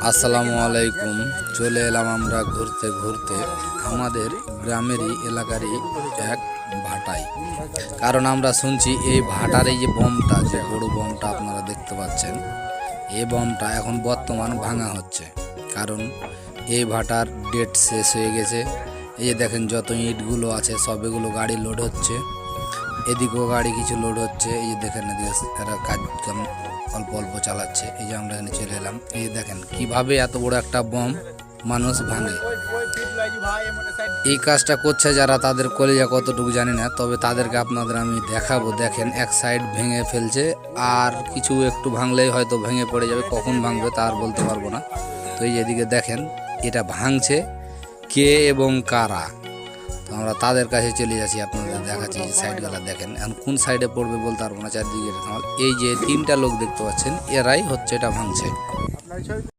আসসালামু আলাইকুম। চলে এলাম আমরা ঘুরতে ঘুরতে আমাদের গ্রামেরই এলাকারই এক ভাটায়। কারণ আমরা শুনছি এই ভাটার এই যে বমটা, যে বড় বমটা আপনারা দেখতে পাচ্ছেন, এই বমটা এখন বর্তমান ভাঙা হচ্ছে। কারণ এই ভাটার ডেট শেষ হয়ে গেছে। এই যে দেখেন যত ইটগুলো আছে সব এগুলো গাড়ি লোড হচ্ছে, এদিকেও গাড়ি কিছু লোড হচ্ছে। এই যে দেখেন এরা কাজ অল্প অল্প চালাচ্ছে। এই যে আমরা এখানে চলে এলাম। এই যে দেখেন কিভাবে এত বড় একটা বম মানুষ ভাঙে। এই কাজটা করছে যারা, তাদের কলিজা কতটুকু জানি না, তবে তাদেরকে আপনাদের আমি দেখাবো। দেখেন এক সাইড ভেঙে ফেলছে, আর কিছু একটু ভাঙলেই হয়তো ভেঙে পড়ে যাবে। কখন ভাঙবে তা আর বলতে পারবো না। তো এই এদিকে দেখেন এটা ভাঙছে কে এবং কারা। তো আমরা তাদের কাছে চলে যাচ্ছি, আপনাদের দেখাচ্ছি। এই সাইডগুলো দেখেন, এখন কোন সাইডে পড়বে বলতে পারবো না। চারদিকে এই যে তিনটা লোক দেখতে পাচ্ছেন, এরাই হচ্ছে এটা ভাঙছে।